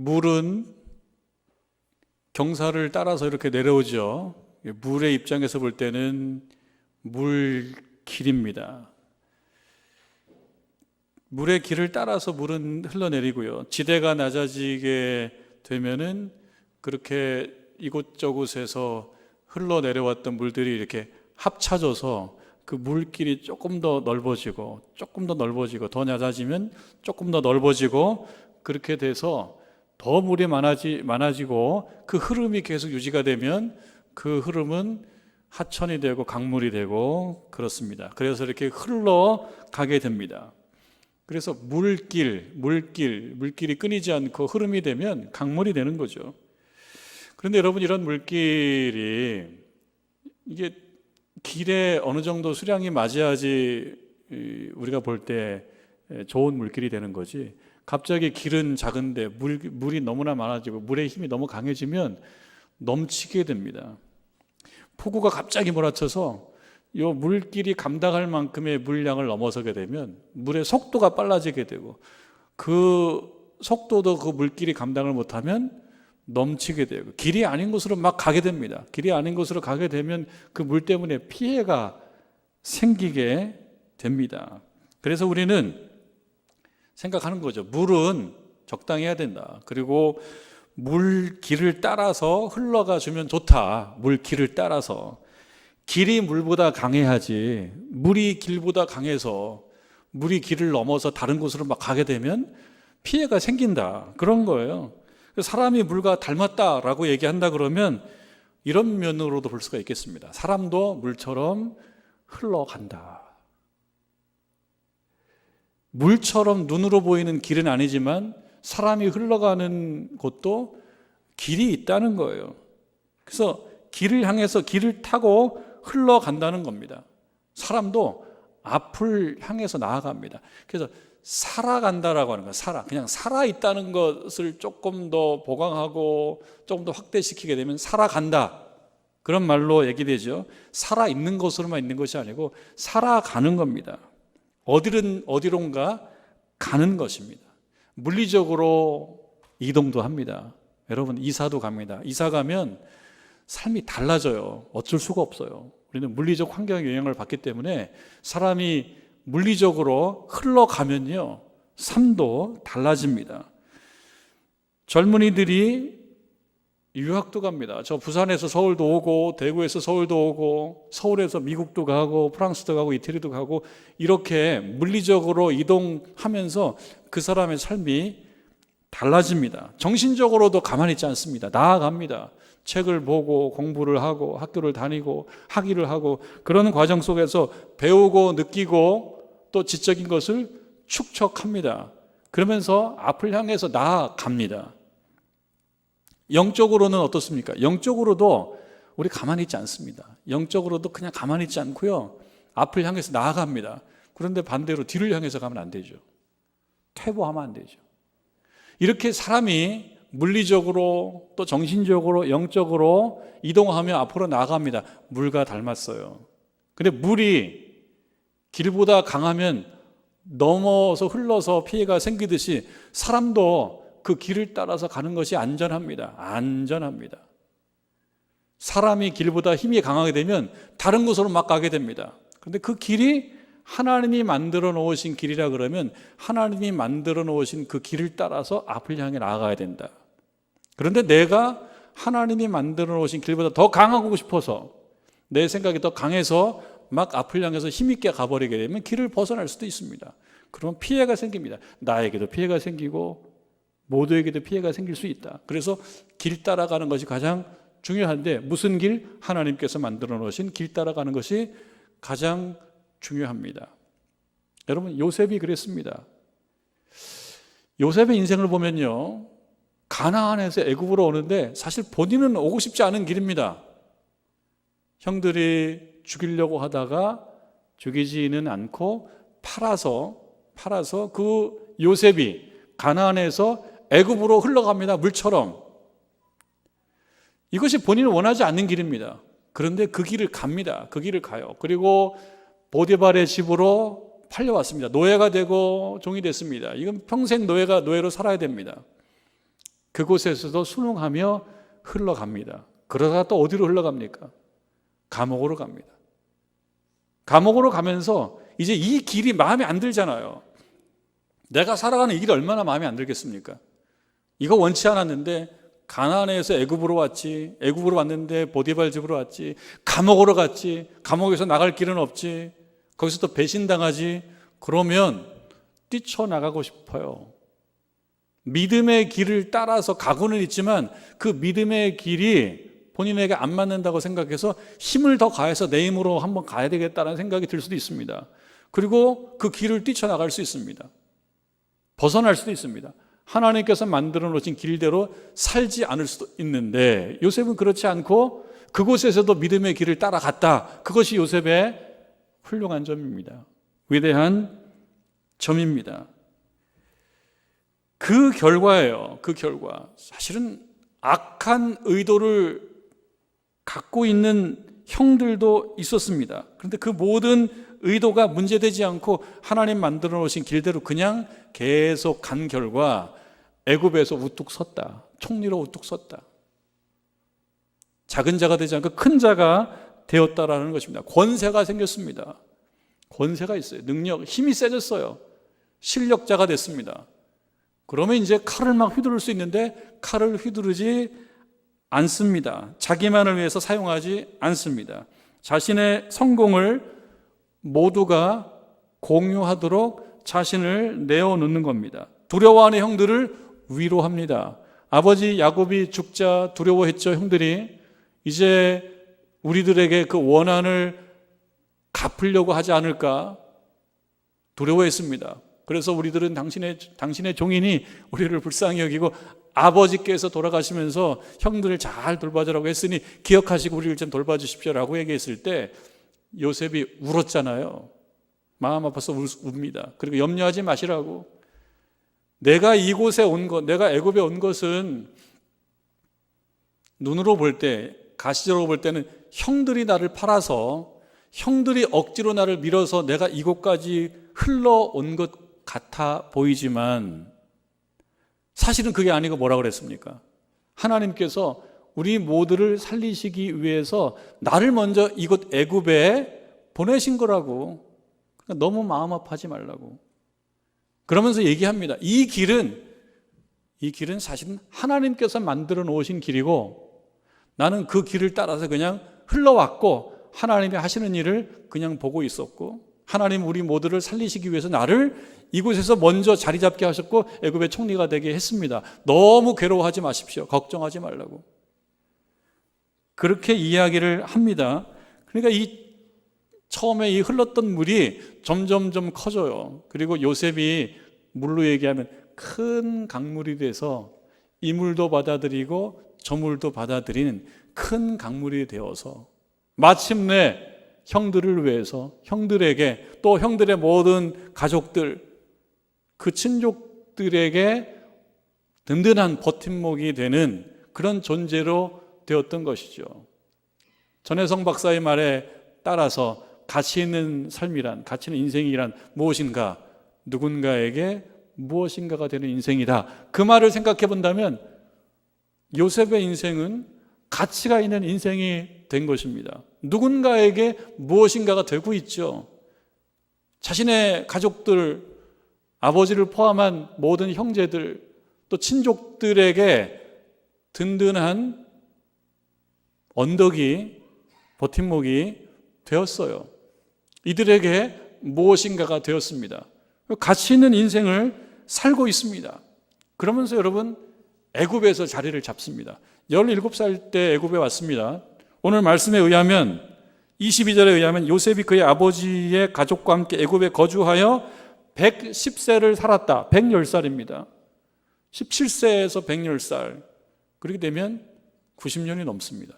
물은 경사를 따라서 이렇게 내려오죠. 물의 입장에서 볼 때는 물길입니다. 물의 길을 따라서 물은 흘러내리고요. 지대가 낮아지게 되면은 그렇게 이곳저곳에서 흘러내려왔던 물들이 이렇게 합쳐져서 그 물길이 조금 더 넓어지고 더 낮아지면 조금 더 넓어지고 그렇게 돼서 더 물이 많아지고 그 흐름이 계속 유지가 되면 그 흐름은 하천이 되고 강물이 되고 그렇습니다. 그래서 이렇게 흘러가게 됩니다. 그래서 물길이 끊이지 않고 흐름이 되면 강물이 되는 거죠. 그런데 여러분, 이런 물길이 이게 길에 어느 정도 수량이 맞아야지 우리가 볼 때 좋은 물길이 되는 거지, 갑자기 길은 작은데 물이 너무나 많아지고 물의 힘이 너무 강해지면 넘치게 됩니다. 폭우가 갑자기 몰아쳐서 이 물길이 감당할 만큼의 물량을 넘어서게 되면 물의 속도가 빨라지게 되고 그 속도도 그 물길이 감당을 못하면 넘치게 되고 길이 아닌 곳으로 막 가게 됩니다. 길이 아닌 곳으로 가게 되면 그 물 때문에 피해가 생기게 됩니다. 그래서 우리는 생각하는 거죠. 물은 적당히 해야 된다. 그리고 물길을 따라서 흘러가 주면 좋다. 물길을 따라서. 길이 물보다 강해야지, 물이 길보다 강해서 물이 길을 넘어서 다른 곳으로 막 가게 되면 피해가 생긴다. 그런 거예요. 사람이 물과 닮았다라고 얘기한다 그러면 이런 면으로도 볼 수가 있겠습니다. 사람도 물처럼 흘러간다. 물처럼 눈으로 보이는 길은 아니지만 사람이 흘러가는 곳도 길이 있다는 거예요. 그래서 길을 향해서 길을 타고 흘러간다는 겁니다. 사람도 앞을 향해서 나아갑니다. 그래서 살아간다라고 하는 거예요. 그냥 살아있다는 것을 조금 더 보강하고 조금 더 확대시키게 되면 살아간다, 그런 말로 얘기되죠. 살아있는 것으로만 있는 것이 아니고 살아가는 겁니다. 어디론가 가는 것입니다. 물리적으로 이동도 합니다. 여러분, 이사도 갑니다. 이사 가면 삶이 달라져요. 어쩔 수가 없어요. 우리는 물리적 환경의 영향을 받기 때문에 사람이 물리적으로 흘러가면요, 삶도 달라집니다. 젊은이들이 유학도 갑니다. 저 부산에서 서울도 오고, 대구에서 서울도 오고, 서울에서 미국도 가고, 프랑스도 가고, 이태리도 가고, 이렇게 물리적으로 이동하면서 그 사람의 삶이 달라집니다. 정신적으로도 가만히 있지 않습니다. 나아갑니다. 책을 보고 공부를 하고 학교를 다니고 학위를 하고 그러는 과정 속에서 배우고 느끼고 또 지적인 것을 축적합니다. 그러면서 앞을 향해서 나아갑니다. 영적으로는 어떻습니까? 영적으로도 우리 가만히 있지 않습니다. 영적으로도 그냥 가만히 있지 않고요, 앞을 향해서 나아갑니다. 그런데 반대로 뒤를 향해서 가면 안 되죠. 퇴보하면 안 되죠. 이렇게 사람이 물리적으로 또 정신적으로 영적으로 이동하며 앞으로 나아갑니다. 물과 닮았어요. 근데 물이 길보다 강하면 넘어서 흘러서 피해가 생기듯이 사람도 그 길을 따라서 가는 것이 안전합니다. 안전합니다. 사람이 길보다 힘이 강하게 되면 다른 곳으로 막 가게 됩니다. 그런데 그 길이 하나님이 만들어 놓으신 길이라 그러면 하나님이 만들어 놓으신 그 길을 따라서 앞을 향해 나아가야 된다. 그런데 내가 하나님이 만들어 놓으신 길보다 더 강하고 싶어서 내 생각이 더 강해서 막 앞을 향해서 힘있게 가버리게 되면 길을 벗어날 수도 있습니다. 그러면 피해가 생깁니다. 나에게도 피해가 생기고 모두에게도 피해가 생길 수 있다. 그래서 길 따라가는 것이 가장 중요한데, 무슨 길? 하나님께서 만들어 놓으신 길 따라가는 것이 가장 중요합니다. 여러분, 요셉이 그랬습니다. 요셉의 인생을 보면요, 가나안에서 애굽으로 오는데 사실 본인은 오고 싶지 않은 길입니다. 형들이 죽이려고 하다가 죽이지는 않고 팔아서 그 요셉이 가나안에서 애굽으로 흘러갑니다. 물처럼. 이것이 본인은 원하지 않는 길입니다. 그런데 그 길을 갑니다. 그 길을 가요. 그리고 보디발의 집으로 팔려왔습니다. 노예가 되고 종이 됐습니다. 이건 평생 노예로 살아야 됩니다. 그곳에서도 순응하며 흘러갑니다. 그러다가 또 어디로 흘러갑니까? 감옥으로 갑니다. 감옥으로 가면서 이제 이 길이 마음에 안 들잖아요. 내가 살아가는 이 길이 얼마나 마음에 안 들겠습니까? 이거 원치 않았는데 가나안에서 애굽으로 왔지, 애굽으로 왔는데 보디발 집으로 왔지, 감옥으로 갔지, 감옥에서 나갈 길은 없지, 거기서 또 배신당하지. 그러면 뛰쳐나가고 싶어요. 믿음의 길을 따라서 가고는 있지만 그 믿음의 길이 본인에게 안 맞는다고 생각해서 힘을 더 가해서 내 힘으로 한번 가야 되겠다는 생각이 들 수도 있습니다. 그리고 그 길을 뛰쳐나갈 수 있습니다. 벗어날 수도 있습니다. 하나님께서 만들어 놓으신 길대로 살지 않을 수도 있는데 요셉은 그렇지 않고 그곳에서도 믿음의 길을 따라갔다. 그것이 요셉의 훌륭한 점입니다. 위대한 점입니다. 그 결과예요. 그 결과. 사실은 악한 의도를 갖고 있는 형들도 있었습니다. 그런데 그 모든 의도가 문제되지 않고 하나님 만들어 놓으신 길대로 그냥 계속 간 결과 애굽에서 우뚝 섰다. 총리로 우뚝 섰다. 작은 자가 되지 않고 큰 자가 되었다라는 것입니다. 권세가 생겼습니다. 권세가 있어요. 능력, 힘이 세졌어요. 실력자가 됐습니다. 그러면 이제 칼을 막 휘두를 수 있는데 칼을 휘두르지 않습니다. 자기만을 위해서 사용하지 않습니다. 자신의 성공을 모두가 공유하도록 자신을 내어놓는 겁니다. 두려워하는 형들을 위로합니다. 아버지 야곱이 죽자 두려워했죠. 형들이 이제 우리들에게 그 원한을 갚으려고 하지 않을까 두려워했습니다. 그래서 우리들은 당신의 종이니 우리를 불쌍히 여기고 아버지께서 돌아가시면서 형들을 잘 돌봐주라고 했으니 기억하시고 우리를 좀 돌봐주십시오라고 얘기했을 때 요셉이 울었잖아요. 마음 아파서 웁니다. 그리고 염려하지 마시라고. 내가 이곳에 온 것, 내가 애굽에 온 것은 눈으로 볼 때, 가시적으로 볼 때는 형들이 나를 팔아서 형들이 억지로 나를 밀어서 내가 이곳까지 흘러온 것 같아 보이지만 사실은 그게 아니고 뭐라고 그랬습니까? 하나님께서 우리 모두를 살리시기 위해서 나를 먼저 이곳 애굽에 보내신 거라고. 그러니까 너무 마음 아파하지 말라고. 그러면서 얘기합니다. 이 길은 사실은 하나님께서 만들어 놓으신 길이고 나는 그 길을 따라서 그냥 흘러왔고 하나님이 하시는 일을 그냥 보고 있었고 하나님 우리 모두를 살리시기 위해서 나를 이곳에서 먼저 자리 잡게 하셨고 애굽의 총리가 되게 했습니다. 너무 괴로워하지 마십시오. 걱정하지 말라고. 그렇게 이야기를 합니다. 그러니까 처음에 이 흘렀던 물이 점점점 커져요. 그리고 요셉이 물로 얘기하면 큰 강물이 돼서 이 물도 받아들이고 저 물도 받아들이는 큰 강물이 되어서 마침내 형들을 위해서 형들에게 또 형들의 모든 가족들 그 친족들에게 든든한 버팀목이 되는 그런 존재로 되었던 것이죠. 전혜성 박사의 말에 따라서 가치 있는 삶이란, 가치 있는 인생이란 무엇인가? 누군가에게 무엇인가가 되는 인생이다. 그 말을 생각해 본다면 요셉의 인생은 가치가 있는 인생이 된 것입니다. 누군가에게 무엇인가가 되고 있죠. 자신의 가족들, 아버지를 포함한 모든 형제들, 또 친족들에게 든든한 언덕이, 버팀목이 되었어요. 이들에게 무엇인가가 되었습니다. 가치 있는 인생을 살고 있습니다. 그러면서 여러분 애굽에서 자리를 잡습니다. 17살 때 애굽에 왔습니다. 오늘 말씀에 의하면 22절에 의하면 요셉이 그의 아버지의 가족과 함께 애굽에 거주하여 110세를 살았다. 110살입니다. 17세에서 110살. 그렇게 되면 90년이 넘습니다.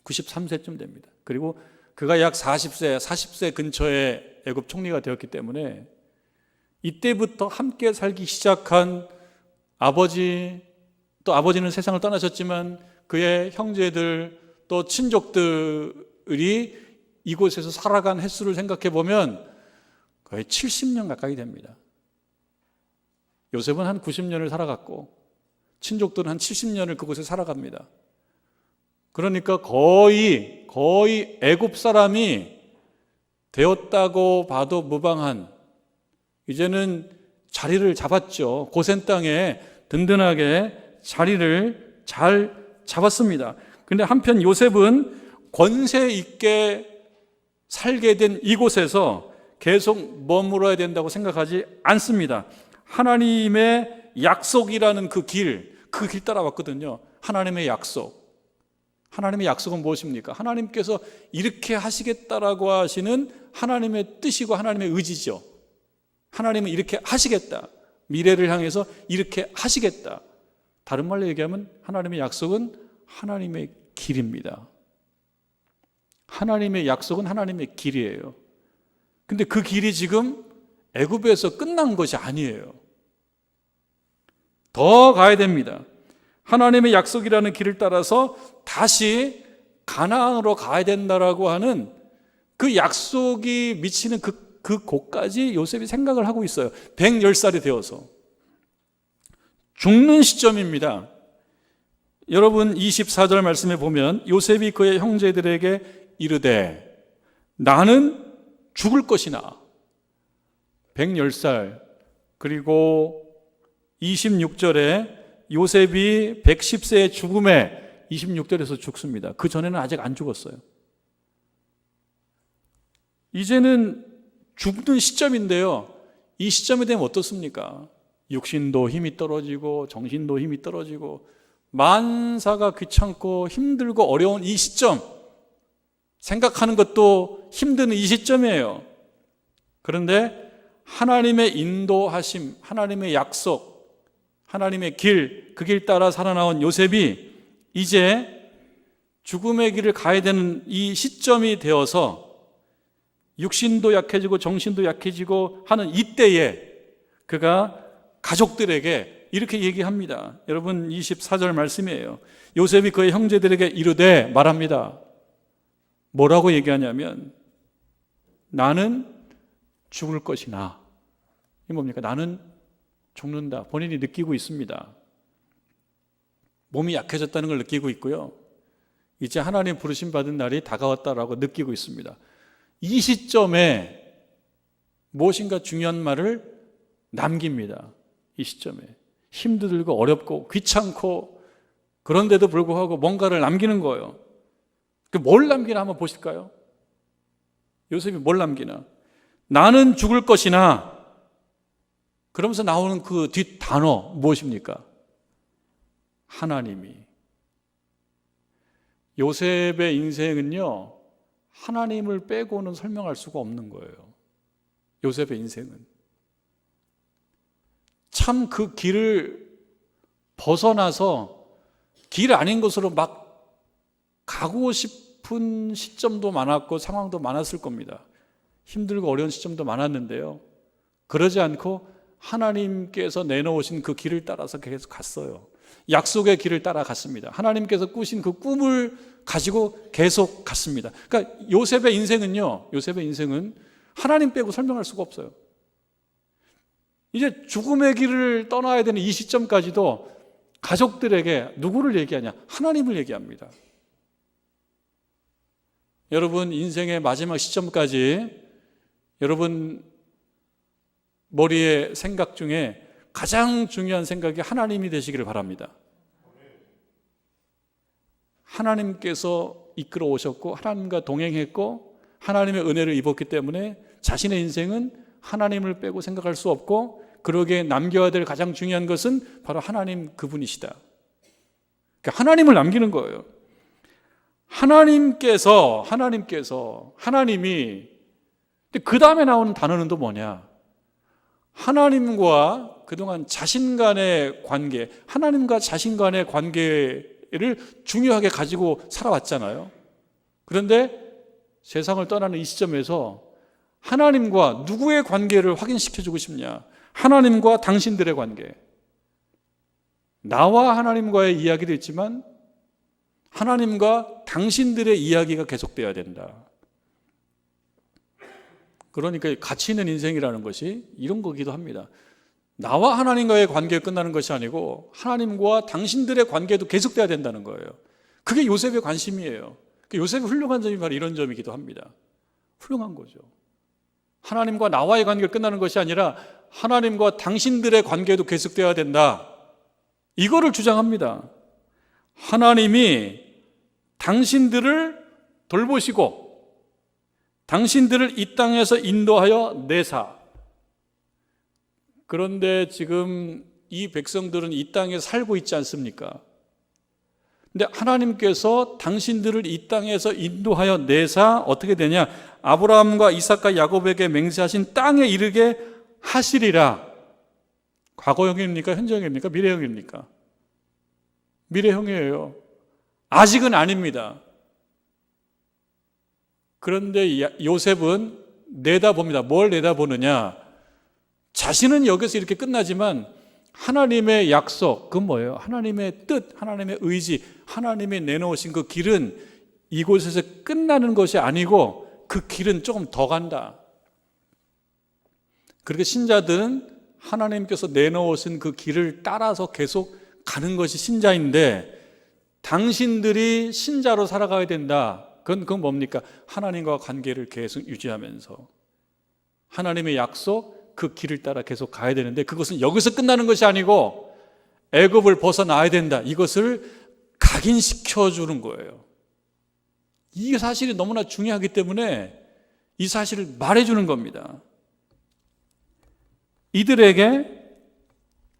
93세쯤 됩니다. 그리고 그가 약 40세 근처에 애굽 총리가 되었기 때문에 이때부터 함께 살기 시작한 아버지, 또 아버지는 세상을 떠나셨지만 그의 형제들 또 친족들이 이곳에서 살아간 횟수를 생각해 보면 거의 70년 가까이 됩니다. 요셉은 한 90년을 살아갔고 친족들은 한 70년을 그곳에 살아갑니다. 그러니까 거의 애굽 사람이 되었다고 봐도 무방한, 이제는 자리를 잡았죠. 고센 땅에 든든하게 자리를 잘 잡았습니다. 그런데 한편 요셉은 권세 있게 살게 된 이곳에서 계속 머물러야 된다고 생각하지 않습니다. 하나님의 약속이라는 그 길 따라왔거든요. 하나님의 약속. 하나님의 약속은 무엇입니까? 하나님께서 이렇게 하시겠다라고 하시는 하나님의 뜻이고 하나님의 의지죠. 하나님은 이렇게 하시겠다. 미래를 향해서 이렇게 하시겠다. 다른 말로 얘기하면 하나님의 약속은 하나님의 길입니다. 하나님의 약속은 하나님의 길이에요. 근데 그 길이 지금 애굽에서 끝난 것이 아니에요. 더 가야 됩니다. 하나님의 약속이라는 길을 따라서 다시 가나안으로 가야 된다라고 하는 그 약속이 미치는 그 곳까지 요셉이 생각을 하고 있어요. 110살이 되어서 죽는 시점입니다. 여러분 24절 말씀에 보면 요셉이 그의 형제들에게 이르되 나는 죽을 것이나. 110살. 그리고 26절에 요셉이 110세의 죽음에 26절에서 죽습니다. 그 전에는 아직 안 죽었어요. 이제는 죽는 시점인데요. 이 시점이 되면 어떻습니까? 육신도 힘이 떨어지고 정신도 힘이 떨어지고 만사가 귀찮고 힘들고 어려운 이 시점, 생각하는 것도 힘든 이 시점이에요. 그런데 하나님의 인도하심, 하나님의 약속, 하나님의 길, 그 길 따라 살아나온 요셉이 이제 죽음의 길을 가야 되는 이 시점이 되어서 육신도 약해지고 정신도 약해지고 하는 이때에 그가 가족들에게 이렇게 얘기합니다. 여러분 24절 말씀이에요. 요셉이 그의 형제들에게 이르되 말합니다. 뭐라고 얘기하냐면 나는 죽을 것이나. 이게 뭡니까? 나는 죽는다. 본인이 느끼고 있습니다. 몸이 약해졌다는 걸 느끼고 있고요. 이제 하나님 부르심 받은 날이 다가왔다라고 느끼고 있습니다. 이 시점에 무엇인가 중요한 말을 남깁니다. 이 시점에 힘들고 어렵고 귀찮고 그런데도 불구하고 뭔가를 남기는 거예요. 뭘 남기나 한번 보실까요? 요셉이 뭘 남기나? 나는 죽을 것이나. 그러면서 나오는 그 뒷 단어 무엇입니까? 하나님이. 요셉의 인생은요, 하나님을 빼고는 설명할 수가 없는 거예요. 요셉의 인생은. 참 그 길을 벗어나서 길 아닌 곳으로 막 가고 싶은 시점도 많았고 상황도 많았을 겁니다. 힘들고 어려운 시점도 많았는데요. 그러지 않고 하나님께서 내놓으신 그 길을 따라서 계속 갔어요. 약속의 길을 따라갔습니다. 하나님께서 꾸신 그 꿈을 가지고 계속 갔습니다. 그러니까 요셉의 인생은요, 요셉의 인생은 하나님 빼고 설명할 수가 없어요. 이제 죽음의 길을 떠나야 되는 이 시점까지도 가족들에게 누구를 얘기하냐? 하나님을 얘기합니다. 여러분 인생의 마지막 시점까지 여러분 머리의 생각 중에 가장 중요한 생각이 하나님이 되시기를 바랍니다. 하나님께서 이끌어 오셨고 하나님과 동행했고 하나님의 은혜를 입었기 때문에 자신의 인생은 하나님을 빼고 생각할 수 없고 그러기에 남겨야 될 가장 중요한 것은 바로 하나님 그분이시다. 그러니까 하나님을 남기는 거예요. 하나님이 그 다음에 나오는 단어는 또 뭐냐? 하나님과 그동안 자신 간의 관계, 하나님과 자신 간의 관계를 중요하게 가지고 살아왔잖아요. 그런데 세상을 떠나는 이 시점에서 하나님과 누구의 관계를 확인시켜주고 싶냐? 하나님과 당신들의 관계. 나와 하나님과의 이야기도 있지만 하나님과 당신들의 이야기가 계속되어야 된다. 그러니까 가치 있는 인생이라는 것이 이런 거기도 합니다. 나와 하나님과의 관계가 끝나는 것이 아니고 하나님과 당신들의 관계도 계속돼야 된다는 거예요. 그게 요셉의 관심이에요. 요셉의 훌륭한 점이 바로 이런 점이기도 합니다. 훌륭한 거죠. 하나님과 나와의 관계가 끝나는 것이 아니라 하나님과 당신들의 관계도 계속돼야 된다. 이거를 주장합니다. 하나님이 당신들을 돌보시고 당신들을 이 땅에서 인도하여 내사. 그런데 지금 이 백성들은 이 땅에 살고 있지 않습니까? 근데 하나님께서 당신들을 이 땅에서 인도하여 내사 어떻게 되냐? 아브라함과 이삭과 야곱에게 맹세하신 땅에 이르게 하시리라. 과거형입니까? 현재형입니까? 미래형입니까? 미래형이에요. 아직은 아닙니다. 그런데 요셉은 내다봅니다. 뭘 내다보느냐? 자신은 여기서 이렇게 끝나지만 하나님의 약속, 그건 뭐예요? 하나님의 뜻, 하나님의 의지, 하나님이 내놓으신 그 길은 이곳에서 끝나는 것이 아니고 그 길은 조금 더 간다. 그렇게 신자들은 하나님께서 내놓으신 그 길을 따라서 계속 가는 것이 신자인데 당신들이 신자로 살아가야 된다. 그건 뭡니까? 하나님과 관계를 계속 유지하면서 하나님의 약속, 그 길을 따라 계속 가야 되는데 그것은 여기서 끝나는 것이 아니고 애굽을 벗어나야 된다. 이것을 각인시켜 주는 거예요. 이 사실이 너무나 중요하기 때문에 이 사실을 말해주는 겁니다. 이들에게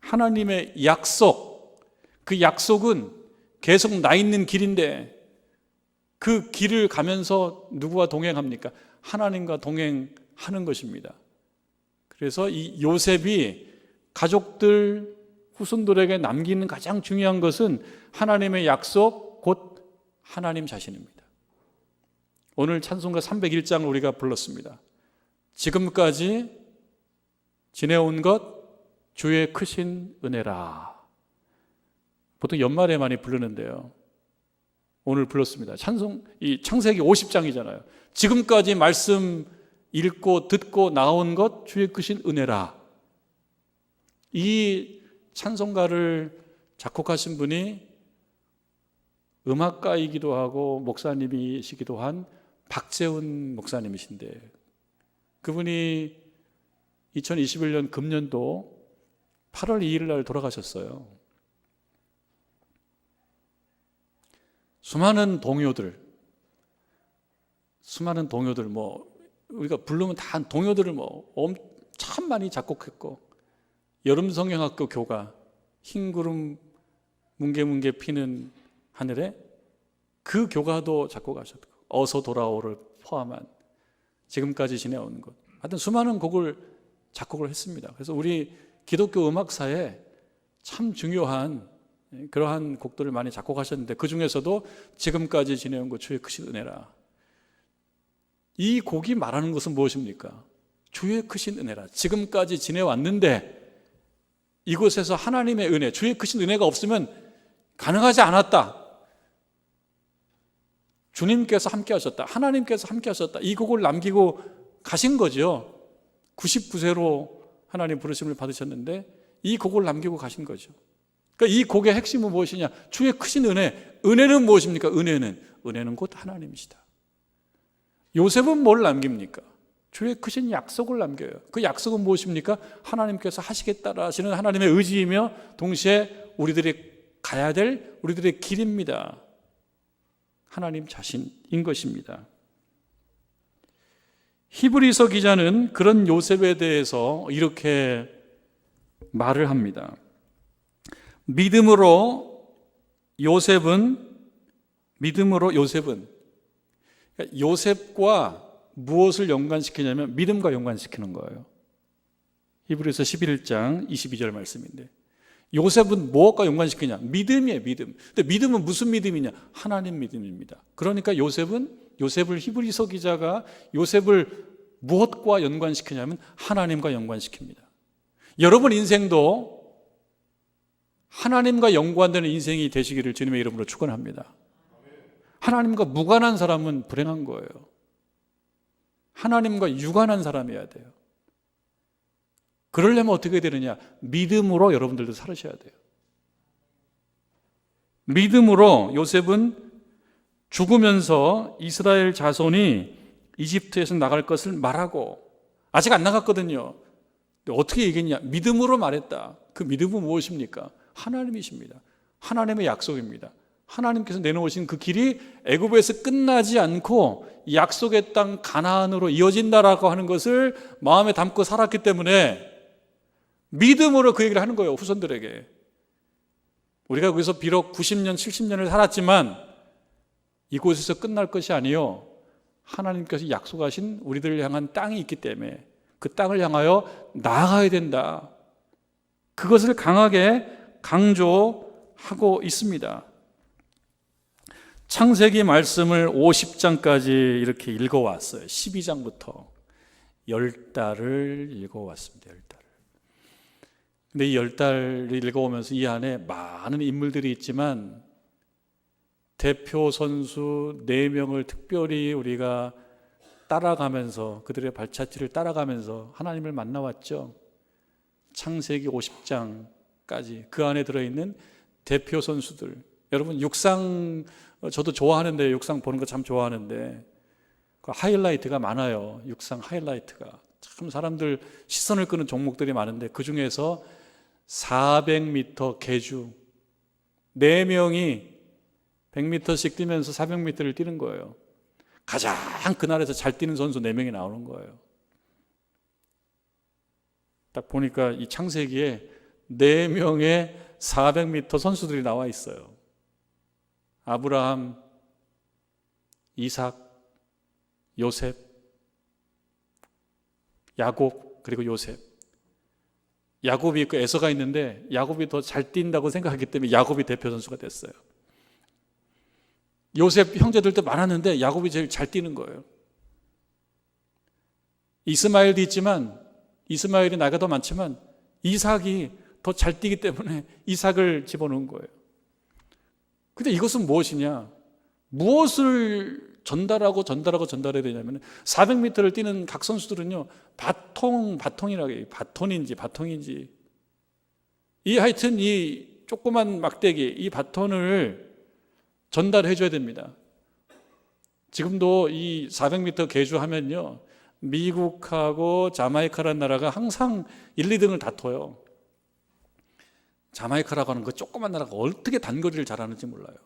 하나님의 약속, 그 약속은 계속 나 있는 길인데 그 길을 가면서 누구와 동행합니까? 하나님과 동행하는 것입니다. 그래서 이 요셉이 가족들, 후손들에게 남기는 가장 중요한 것은 하나님의 약속, 곧 하나님 자신입니다. 오늘 찬송가 301장을 우리가 불렀습니다. 지금까지 지내온 것 주의 크신 은혜라. 보통 연말에 많이 부르는데요. 오늘 불렀습니다. 이 창세기 50장이잖아요. 지금까지 말씀 읽고 듣고 나온 것 주의 크신 은혜라. 이 찬송가를 작곡하신 분이 음악가이기도 하고 목사님이시기도 한 박재훈 목사님이신데 그분이 2021년 금년도 8월 2일 날 돌아가셨어요. 수많은 동요들 우리가 부르면 다 동요들을 참 많이 작곡했고 여름성형학교 교가 흰구름 뭉게뭉게 피는 하늘에 그 교가도 작곡하셨고 어서 돌아오를 포함한 지금까지 지내온 것 하여튼 수많은 곡을 작곡을 했습니다. 그래서 우리 기독교 음악사에 참 중요한 그러한 곡들을 많이 작곡하셨는데 그 중에서도 지금까지 지내온 것 주의 크신 은혜라. 이 곡이 말하는 것은 무엇입니까? 주의 크신 은혜라. 지금까지 지내왔는데 이곳에서 하나님의 은혜, 주의 크신 은혜가 없으면 가능하지 않았다. 주님께서 함께 하셨다. 하나님께서 함께 하셨다. 이 곡을 남기고 가신 거죠. 99세로 하나님 부르심을 받으셨는데 이 곡을 남기고 가신 거죠. 그러니까 이 곡의 핵심은 무엇이냐? 주의 크신 은혜. 은혜는 무엇입니까? 은혜는 곧 하나님이시다. 요셉은 뭘 남깁니까? 주의 크신 약속을 남겨요. 그 약속은 무엇입니까? 하나님께서 하시겠다라 하시는 하나님의 의지이며 동시에 우리들이 가야 될 우리들의 길입니다. 하나님 자신인 것입니다. 히브리서 기자는 그런 요셉에 대해서 이렇게 말을 합니다. 믿음으로 요셉은 그러니까 요셉과 무엇을 연관시키냐면 믿음과 연관시키는 거예요. 히브리서 11장 22절 말씀인데 요셉은 무엇과 연관시키냐? 믿음이에요, 믿음. 근데 믿음은 무슨 믿음이냐? 하나님 믿음입니다. 그러니까 요셉을 히브리서 기자가 요셉을 무엇과 연관시키냐면 하나님과 연관시킵니다. 여러분 인생도 하나님과 연관되는 인생이 되시기를 주님의 이름으로 축원합니다. 하나님과 무관한 사람은 불행한 거예요. 하나님과 유관한 사람이어야 돼요. 그러려면 어떻게 되느냐? 믿음으로 여러분들도 살으셔야 돼요. 믿음으로 요셉은 죽으면서 이스라엘 자손이 이집트에서 나갈 것을 말하고, 아직 안 나갔거든요. 어떻게 얘기했냐? 믿음으로 말했다. 그 믿음은 무엇입니까? 하나님이십니다. 하나님의 약속입니다. 하나님께서 내놓으신 그 길이 애굽에서 끝나지 않고 약속의 땅 가나안으로 이어진다라고 하는 것을 마음에 담고 살았기 때문에 믿음으로 그 얘기를 하는 거예요, 후손들에게. 우리가 거기서 비록 90년, 70년을 살았지만 이곳에서 끝날 것이 아니요, 하나님께서 약속하신 우리들을 향한 땅이 있기 때문에 그 땅을 향하여 나아가야 된다. 그것을 강하게 강조하고 있습니다. 창세기 말씀을 50장까지 이렇게 읽어왔어요. 12장부터 10달을 읽어왔습니다. 10달을. 근데 이 10달을 읽어오면서 이 안에 많은 인물들이 있지만 대표 선수 4명을 특별히 우리가 따라가면서, 그들의 발자취를 따라가면서 하나님을 만나왔죠. 창세기 50장까지 그 안에 들어있는 대표 선수들. 여러분, 육상 저도 좋아하는데, 육상 보는 거 참 좋아하는데 그 하이라이트가 많아요. 육상 하이라이트가 참 사람들 시선을 끄는 종목들이 많은데 그 중에서 400m 계주 4명이 100m씩 뛰면서 400m를 뛰는 거예요. 가장 그날에서 잘 뛰는 선수 4명이 나오는 거예요. 딱 보니까 이 창세기에 4명의 400m 선수들이 나와 있어요. 아브라함, 이삭, 요셉, 야곱, 그리고 요셉. 야곱이 그 에서가 있는데 야곱이 더 잘 뛴다고 생각하기 때문에 야곱이 대표 선수가 됐어요. 요셉 형제들도 많았는데 야곱이 제일 잘 뛰는 거예요. 이스마엘도 있지만, 이스마엘이 나이가 더 많지만 이삭이 더 잘 뛰기 때문에 이삭을 집어넣은 거예요. 근데 이것은 무엇이냐? 무엇을 전달해야 되냐면 400m를 뛰는 각 선수들은요, 바통이라고 해요. 바통인지 이 하여튼 이 조그만 막대기, 이 바톤을 전달해 줘야 됩니다. 지금도 이 400m 계주하면요, 미국하고 자마이카라는 나라가 항상 1, 2등을 다퉈요. 자마이카라고 하는 그 조그만 나라가 어떻게 단거리를 잘하는지 몰라요.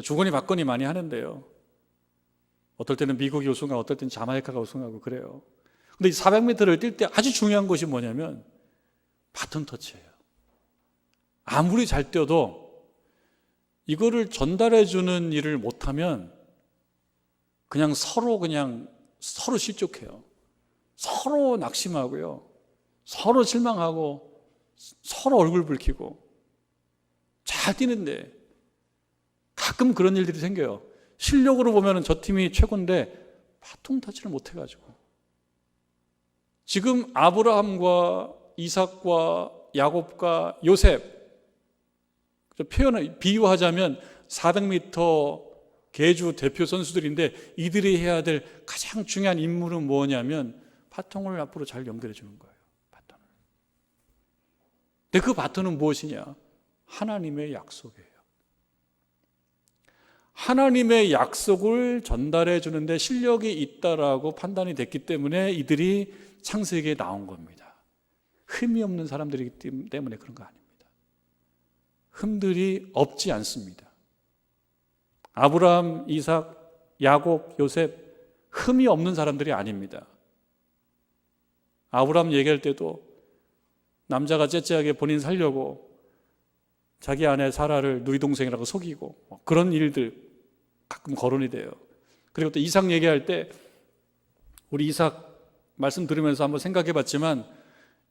주거니 받거니 많이 하는데요, 어떨 때는 미국이 우승하고 어떨 때는 자마이카가 우승하고 그래요. 근데 이 400m를 뛸 때 아주 중요한 것이 뭐냐면 바톤 터치예요. 아무리 잘 뛰어도 이거를 전달해 주는 일을 못하면 그냥 서로 실족해요. 서로 낙심하고요, 서로 실망하고, 서로 얼굴 붉히고. 잘 뛰는데 가끔 그런 일들이 생겨요. 실력으로 보면 저 팀이 최고인데 바통 터치를 못해가지고. 지금 아브라함과 이삭과 야곱과 요셉, 표현을 비유하자면 400m 계주 대표 선수들인데 이들이 해야 될 가장 중요한 임무는 뭐냐면 바통을 앞으로 잘 연결해 주는 거예요. 바통을. 근데 그 바통은 무엇이냐? 하나님의 약속이에요. 하나님의 약속을 전달해 주는데 실력이 있다라고 판단이 됐기 때문에 이들이 창세기에 나온 겁니다. 흠이 없는 사람들이기 때문에 그런 거 아닙니다. 흠들이 없지 않습니다. 아브라함, 이삭, 야곱, 요셉, 흠이 없는 사람들이 아닙니다. 아브라함 얘기할 때도 남자가 째째하게 본인 살려고 자기 아내 사라를 누이 동생이라고 속이고 그런 일들 가끔 거론이 돼요. 그리고 또 이삭 얘기할 때 우리 이삭 말씀 들으면서 한번 생각해 봤지만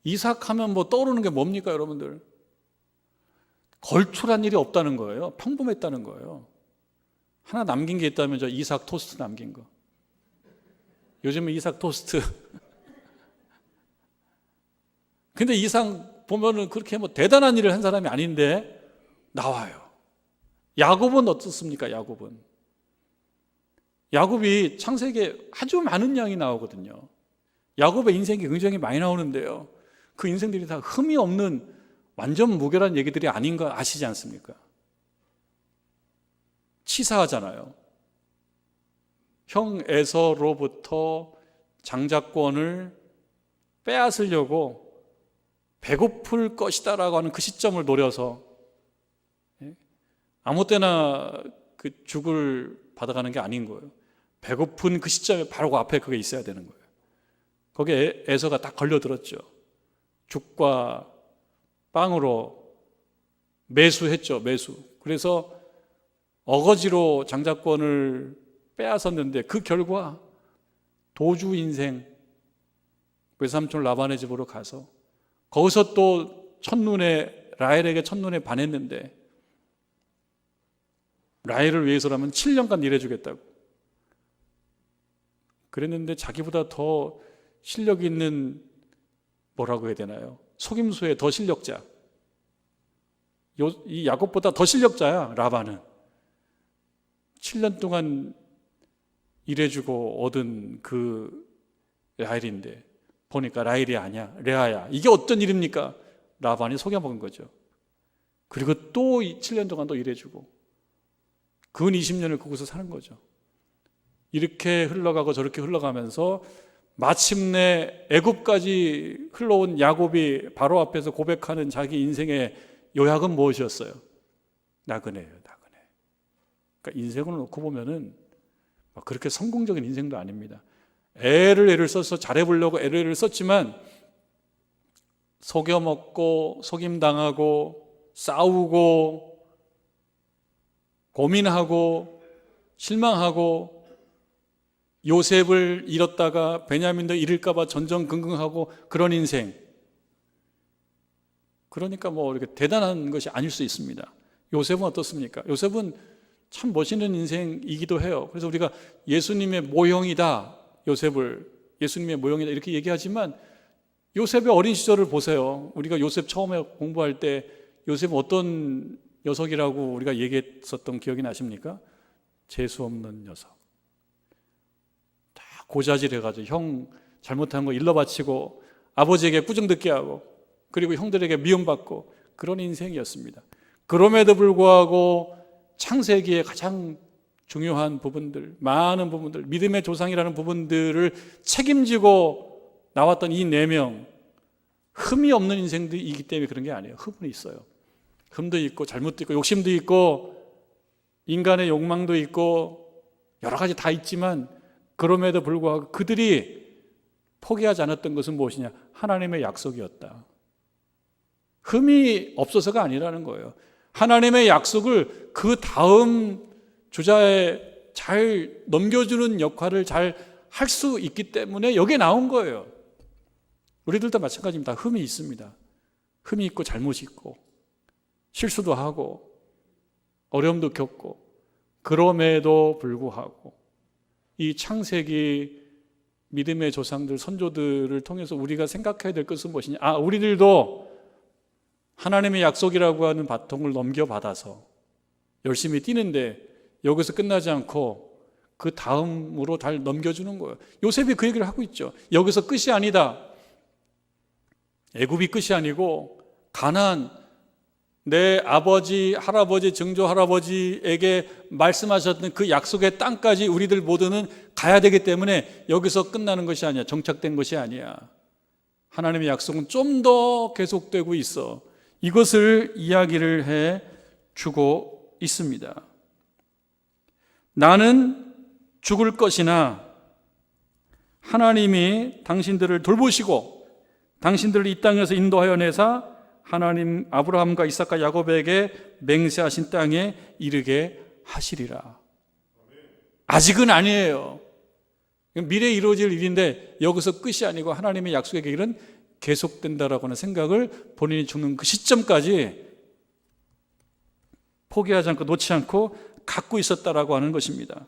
이삭 하면 뭐 떠오르는 게 뭡니까, 여러분들? 걸출한 일이 없다는 거예요. 평범했다는 거예요. 하나 남긴 게 있다면 저 이삭 토스트 남긴 거. 요즘은 이삭 토스트. 근데 이삭 보면은 그렇게 뭐 대단한 일을 한 사람이 아닌데 나와요. 야곱은 어떻습니까? 야곱이 창세기에 아주 많은 양이 나오거든요. 야곱의 인생이 굉장히 많이 나오는데요, 그 인생들이 다 흠이 없는 완전 무결한 얘기들이 아닌 거 아시지 않습니까? 치사하잖아요. 형 에서로부터 장자권을 빼앗으려고 배고플 것이다라고 하는 그 시점을 노려서 아무 때나 그 죽을 받아가는 게 아닌 거예요. 배고픈 그 시점에 바로 그 앞에 그게 있어야 되는 거예요. 거기에 에서가 딱 걸려들었죠. 죽과 빵으로 매수했죠. 매수. 그래서 어거지로 장자권을 빼앗았는데 그 결과 도주 인생, 외삼촌 라반의 집으로 가서 거기서 또 첫눈에 라헬에게 첫눈에 반했는데 라헬을 위해서라면 7년간 일해주겠다고 그랬는데 자기보다 더 실력 있는 뭐라고 해야 되나요? 속임수의 더 실력자, 이 야곱보다 더 실력자야. 라반은 7년 동안 일해주고 얻은 그 라헬인데 보니까 라헬이 아니야, 레아야. 이게 어떤 일입니까? 라반이 속여먹은 거죠. 그리고 또 7년 동안 또 일해주고 근 20년을 거기서 사는 거죠. 이렇게 흘러가고 저렇게 흘러가면서 마침내 애굽까지 흘러온 야곱이 바로 앞에서 고백하는 자기 인생의 요약은 무엇이었어요? 나그네예요, 나그네. 그러니까 인생을 놓고 보면은 그렇게 성공적인 인생도 아닙니다. 애를 써서 잘해보려고 애를 썼지만 속여먹고 속임당하고 싸우고 고민하고 실망하고 요셉을 잃었다가 베냐민도 잃을까 봐 전전긍긍하고 그런 인생. 그러니까 이렇게 대단한 것이 아닐 수 있습니다. 요셉은 어떻습니까? 요셉은 참 멋있는 인생이기도 해요. 그래서 우리가 예수님의 모형이다, 요셉을 예수님의 모형이다 이렇게 얘기하지만 요셉의 어린 시절을 보세요. 우리가 요셉 처음에 공부할 때 요셉은 어떤 녀석이라고 우리가 얘기했었던 기억이 나십니까? 재수 없는 녀석. 다 고자질해가지고 형 잘못한 거 일러 바치고 아버지에게 꾸중 듣게 하고 그리고 형들에게 미움받고 그런 인생이었습니다. 그럼에도 불구하고 창세기의 가장 중요한 부분들, 많은 부분들, 믿음의 조상이라는 부분들을 책임지고 나왔던 이 4명, 흠이 없는 인생이기 때문에 그런 게 아니에요. 흠은 있어요. 흠도 있고 잘못도 있고 욕심도 있고 인간의 욕망도 있고 여러 가지 다 있지만 그럼에도 불구하고 그들이 포기하지 않았던 것은 무엇이냐? 하나님의 약속이었다. 흠이 없어서가 아니라는 거예요. 하나님의 약속을 그 다음 주자에 잘 넘겨주는 역할을 잘 할 수 있기 때문에 여기에 나온 거예요. 우리들도 마찬가지입니다. 흠이 있습니다. 흠이 있고 잘못이 있고 실수도 하고 어려움도 겪고 그럼에도 불구하고 이 창세기 믿음의 조상들, 선조들을 통해서 우리가 생각해야 될 것은 무엇이냐? 우리들도 하나님의 약속이라고 하는 바통을 넘겨받아서 열심히 뛰는데 여기서 끝나지 않고 그 다음으로 잘 넘겨주는 거예요. 요셉이 그 얘기를 하고 있죠. 여기서 끝이 아니다. 애굽이 끝이 아니고 가나안, 내 아버지, 할아버지, 증조 할아버지에게 말씀하셨던 그 약속의 땅까지 우리들 모두는 가야 되기 때문에 여기서 끝나는 것이 아니야. 정착된 것이 아니야. 하나님의 약속은 좀 더 계속되고 있어. 이것을 이야기를 해 주고 있습니다. 나는 죽을 것이나 하나님이 당신들을 돌보시고 당신들을 이 땅에서 인도하여 내사 하나님 아브라함과 이삭과 야곱에게 맹세하신 땅에 이르게 하시리라. 아직은 아니에요. 미래에 이루어질 일인데 여기서 끝이 아니고 하나님의 약속의 길은 계속된다라고 하는 생각을 본인이 죽는 그 시점까지 포기하지 않고 놓지 않고 갖고 있었다라고 하는 것입니다.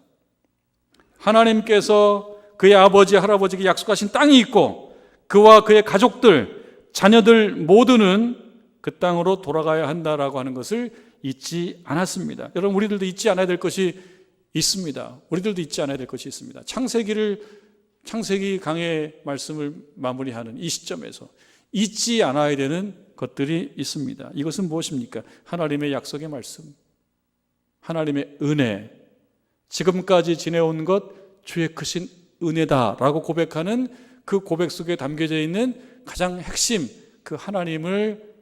하나님께서 그의 아버지, 할아버지에게 약속하신 땅이 있고 그와 그의 가족들, 자녀들 모두는 그 땅으로 돌아가야 한다라고 하는 것을 잊지 않았습니다. 여러분, 우리들도 잊지 않아야 될 것이 있습니다. 우리들도 잊지 않아야 될 것이 있습니다. 창세기 강의 말씀을 마무리하는 이 시점에서 잊지 않아야 되는 것들이 있습니다. 이것은 무엇입니까? 하나님의 약속의 말씀, 하나님의 은혜, 지금까지 지내온 것 주의 크신 은혜다라고 고백하는 그 고백 속에 담겨져 있는 가장 핵심, 그 하나님을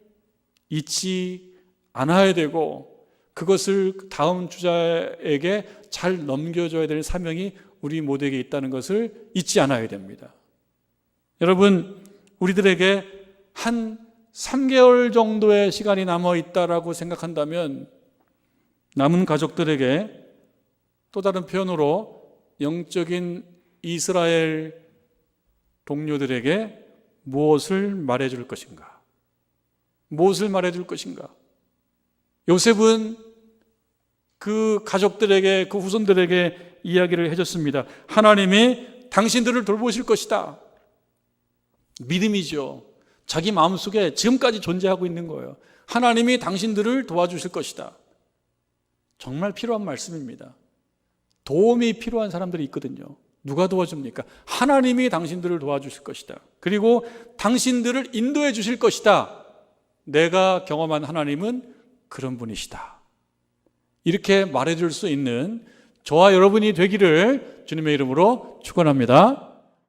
잊지 않아야 되고 그것을 다음 주자에게 잘 넘겨줘야 될 사명이 우리 모두에게 있다는 것을 잊지 않아야 됩니다. 여러분, 우리들에게 한 3개월 정도의 시간이 남아 있다라고 생각한다면 남은 가족들에게 또 다른 표현으로 영적인 이스라엘 동료들에게 무엇을 말해줄 것인가? 무엇을 말해줄 것인가? 요셉은 그 가족들에게, 그 후손들에게 이야기를 해줬습니다. 하나님이 당신들을 돌보실 것이다. 믿음이죠. 자기 마음속에 지금까지 존재하고 있는 거예요. 하나님이 당신들을 도와주실 것이다. 정말 필요한 말씀입니다. 도움이 필요한 사람들이 있거든요. 누가 도와줍니까? 하나님이 당신들을 도와주실 것이다. 그리고 당신들을 인도해 주실 것이다. 내가 경험한 하나님은 그런 분이시다. 이렇게 말해줄 수 있는 저와 여러분이 되기를 주님의 이름으로 축원합니다.